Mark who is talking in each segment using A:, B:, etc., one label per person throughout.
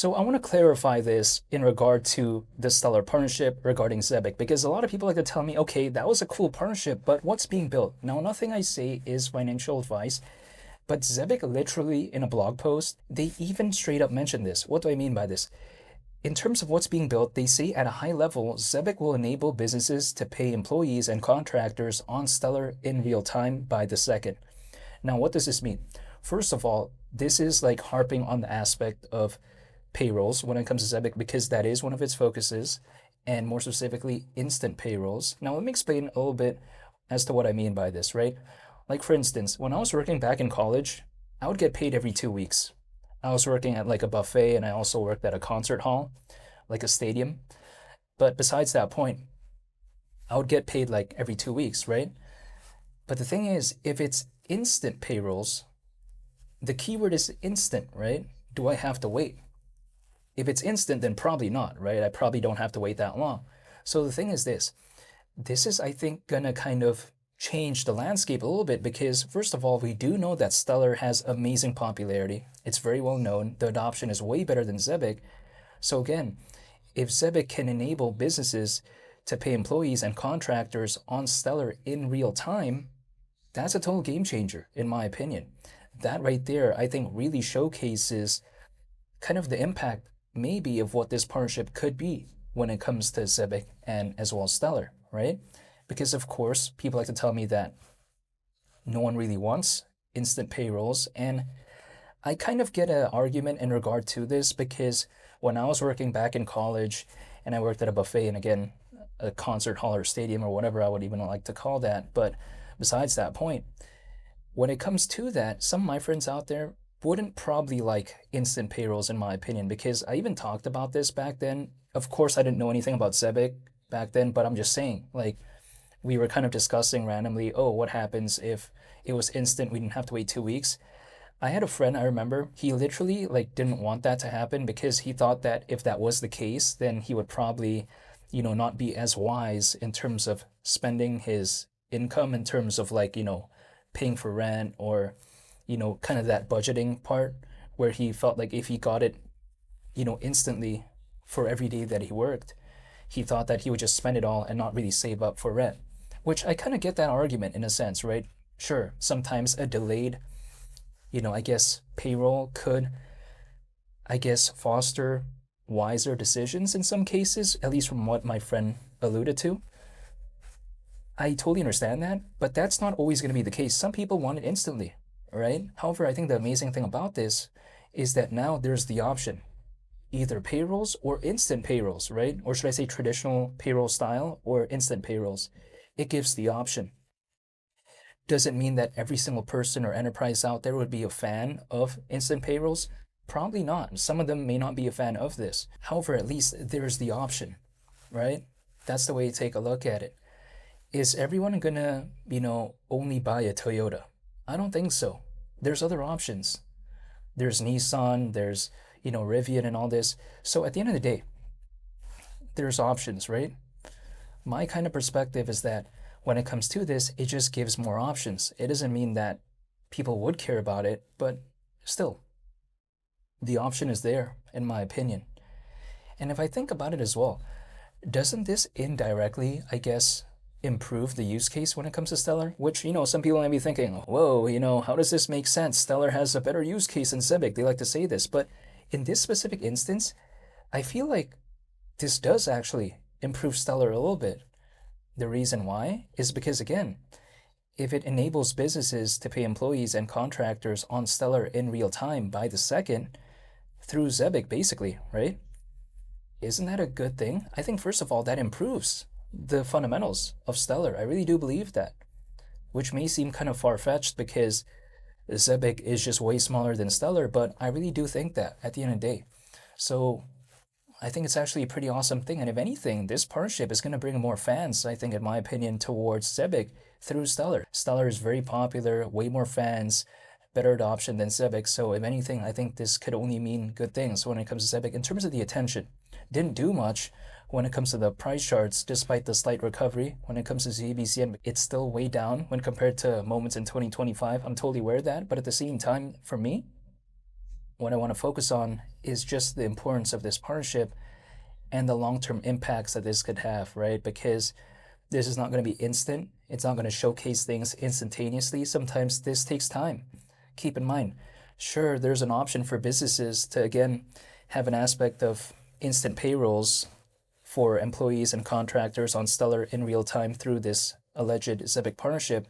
A: So I want to clarify this in regard to the Stellar partnership regarding Zebec, because a lot of people like to tell me, okay, that was a cool partnership, but what's being built? Now, nothing I say is financial advice, but Zebec literally in a blog post, they even straight up mention this. What do I mean by this? In terms of what's being built, they say at a high level, Zebec will enable businesses to pay employees and contractors on Stellar in real time by the second. Now, what does this mean? First of all, this is like harping on the aspect of payrolls when it comes to Zebec because that is one of its focuses, and more specifically, instant payrolls. Now, let me explain a little bit as to what I mean by this, right? Like, for instance, when I was working back in college, I would get paid every 2 weeks. I was working at like a buffet and I also worked at a concert hall, like a stadium. But besides that point, I would get paid like every 2 weeks, right? But the thing is, if it's instant payrolls, the keyword is instant, right? Do I have to wait? If it's instant, then probably not, right? I probably don't have to wait that long. So the thing is this is, I think, gonna kind of change the landscape a little bit because, first of all, we do know that Stellar has amazing popularity. It's very well known. The adoption is way better than Zebec. So again, if Zebec can enable businesses to pay employees and contractors on Stellar in real time, that's a total game changer, in my opinion. That right there, I think, really showcases kind of the impact, maybe, of what this partnership could be when it comes to Zebec and as well as Stellar, right? Because, of course, people like to tell me that no one really wants instant payrolls. And I kind of get an argument in regard to this because when I was working back in college and I worked at a buffet and again, a concert hall or stadium or whatever I would even like to call that. But besides that point, when it comes to that, some of my friends out there wouldn't probably like instant payrolls in my opinion because I even talked about this back then. Of course, I didn't know anything about Zebec back then, but I'm just saying, like, we were kind of discussing randomly, oh, what happens if it was instant, we didn't have to wait 2 weeks. I had a friend, I remember, he literally like didn't want that to happen because he thought that if that was the case, then he would probably, not be as wise in terms of spending his income in terms of like, paying for rent or, kind of that budgeting part where he felt like if he got it, instantly for every day that he worked, he thought that he would just spend it all and not really save up for rent. Which I kind of get that argument in a sense, right? Sure, sometimes a delayed, I guess, payroll could, I guess, foster wiser decisions in some cases, at least from what my friend alluded to. I totally understand that, but that's not always going to be the case. Some people want it instantly, right? However, I think the amazing thing about this is that now there's the option, either payrolls or instant payrolls, right? Or should I say traditional payroll style or instant payrolls? It gives the option. Does it mean that every single person or enterprise out there would be a fan of instant payrolls? Probably not. Some of them may not be a fan of this. However, at least there's the option, right? That's the way to take a look at it. Is everyone gonna, only buy a Toyota? I don't think so. There's other options. There's Nissan, there's, Rivian and all this. So at the end of the day, there's options, right? My kind of perspective is that when it comes to this, it just gives more options. It doesn't mean that people would care about it, but still, the option is there, in my opinion. And if I think about it as well, doesn't this indirectly, I guess, improve the use case when it comes to Stellar? Which, some people might be thinking, whoa, how does this make sense? Stellar has a better use case than Zebec. They like to say this. But in this specific instance, I feel like this does actually improve Stellar a little bit. The reason why is because, again, if it enables businesses to pay employees and contractors on Stellar in real time by the second, through Zebec, basically, right? Isn't that a good thing? I think, first of all, that improves the fundamentals of Stellar. I really do believe that, which may seem kind of far-fetched because Zebec is just way smaller than Stellar, but I really do think that at the end of the day. So I think it's actually a pretty awesome thing. And if anything, this partnership is going to bring more fans, I think, in my opinion, towards Zebec through Stellar. Stellar is very popular, way more fans, better adoption than Zebec. So if anything, I think this could only mean good things when it comes to Zebec. In terms of the attention, didn't do much when it comes to the price charts, despite the slight recovery. When it comes to ZBCN, it's still way down when compared to moments in 2025. I'm totally aware of that. But at the same time, for me, what I want to focus on is just the importance of this partnership and the long-term impacts that this could have, right? Because this is not going to be instant. It's not going to showcase things instantaneously. Sometimes this takes time. Keep in mind, sure, there's an option for businesses to, again, have an aspect of instant payrolls for employees and contractors on Stellar in real time through this alleged Zebec partnership.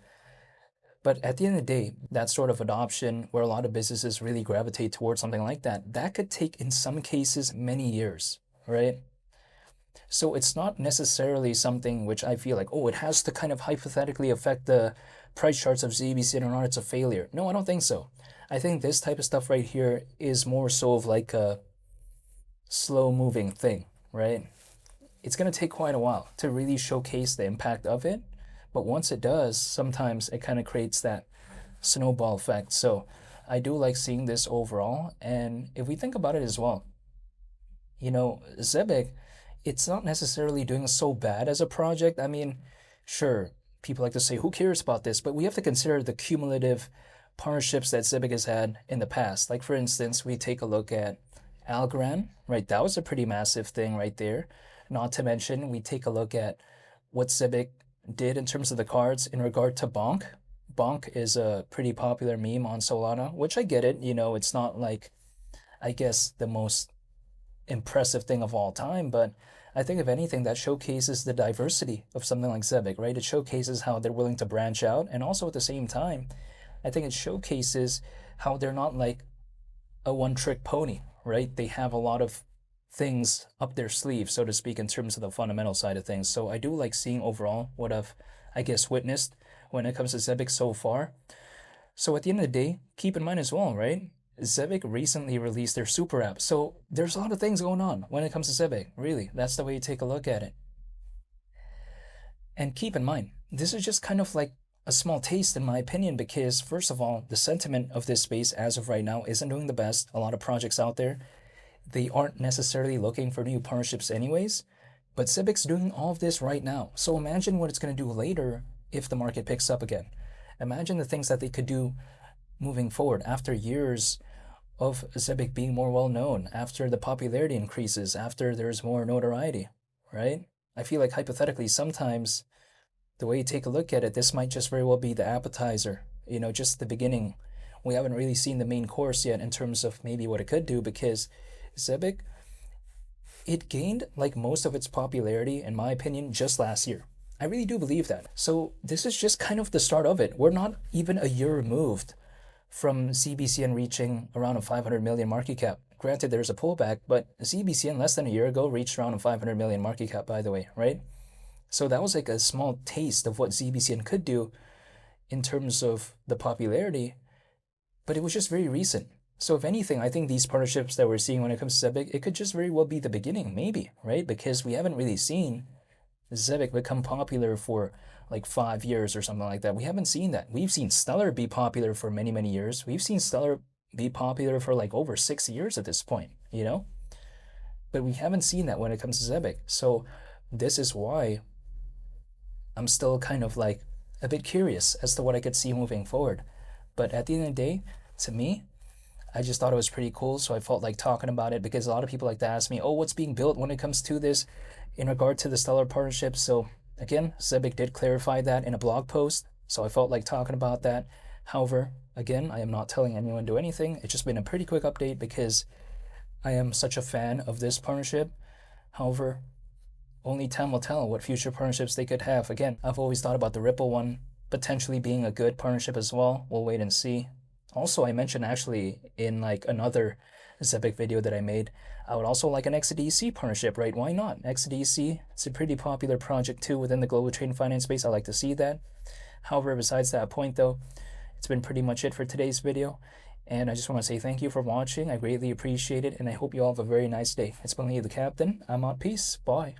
A: But at the end of the day, that sort of adoption where a lot of businesses really gravitate towards something like that, that could take, in some cases, many years, right? So it's not necessarily something which I feel like, oh, it has to kind of hypothetically affect the price charts of ZBCN or not, it's a failure. No, I don't think so. I think this type of stuff right here is more so of like a slow moving thing, right? It's going to take quite a while to really showcase the impact of it. But once it does, sometimes it kind of creates that snowball effect. So I do like seeing this overall. And if we think about it as well, you know, Zebec, it's not necessarily doing so bad as a project. I mean, sure, people like to say, who cares about this? But we have to consider the cumulative partnerships that Zebec has had in the past. Like, for instance, we take a look at Algorand, right? That was a pretty massive thing right there. Not to mention, we take a look at what Zebec did in terms of the cards in regard to Bonk. Bonk is a pretty popular meme on Solana, which I get it. You know, it's not like, I guess, the most impressive thing of all time, but I think if anything, that showcases the diversity of something like Zebec, right? It showcases how they're willing to branch out, and also at the same time, I think it showcases how they're not like a one-trick pony, right? They have a lot of things up their sleeve, so to speak, in terms of the fundamental side of things. So I do like seeing overall what I've, I guess, witnessed when it comes to Zebec so far. So at the end of the day, keep in mind as well, right? Zebec recently released their super app. So there's a lot of things going on when it comes to Zebec, really. That's the way you take a look at it. And keep in mind, this is just kind of like a small taste in my opinion, because first of all, the sentiment of this space as of right now isn't doing the best. A lot of projects out there, they aren't necessarily looking for new partnerships anyways, but Zebec's doing all of this right now. So imagine what it's going to do later if the market picks up again. Imagine the things that they could do moving forward after years of Zebec being more well known, after the popularity increases, after there's more notoriety, right? I feel like hypothetically sometimes the way you take a look at it, this might just very well be the appetizer, you know, just the beginning. We haven't really seen the main course yet in terms of maybe what it could do, because Zebec, it gained like most of its popularity, in my opinion, just last year. I really do believe that. So this is just kind of the start of it. We're not even a year removed from ZBCN reaching around a 500 million market cap. Granted, there's a pullback, but ZBCN less than a year ago reached around a 500 million market cap, by the way, right? So that was like a small taste of what ZBCN could do in terms of the popularity, but it was just very recent. So if anything, I think these partnerships that we're seeing when it comes to Zebec, it could just very well be the beginning, maybe, right? Because we haven't really seen Zebec become popular for like 5 years or something like that. We haven't seen that. We've seen Stellar be popular for many, many years. We've seen Stellar be popular for like over 6 years at this point, you know? But we haven't seen that when it comes to Zebec. So this is why I'm still kind of like a bit curious as to what I could see moving forward. But at the end of the day, to me, I just thought it was pretty cool, so I felt like talking about it, because a lot of people like to ask me, oh, what's being built when it comes to this in regard to the Stellar partnership. So again, Zebec did clarify that in a blog post, so I felt like talking about that. However, again, I am not telling anyone to do anything. It's just been a pretty quick update because I am such a fan of this partnership. However, only time will tell what future partnerships they could have. Again, I've always thought about the Ripple one potentially being a good partnership as well. We'll wait and see. Also, I mentioned actually in like another Zebec video that I made, I would also like an XDC partnership, right? Why not? XDC, it's a pretty popular project too within the global trade and finance space. I like to see that. However, besides that point though, it's been pretty much it for today's video. And I just want to say thank you for watching. I greatly appreciate it, and I hope you all have a very nice day. It's been Lee the Captain. I'm out. Peace. Bye.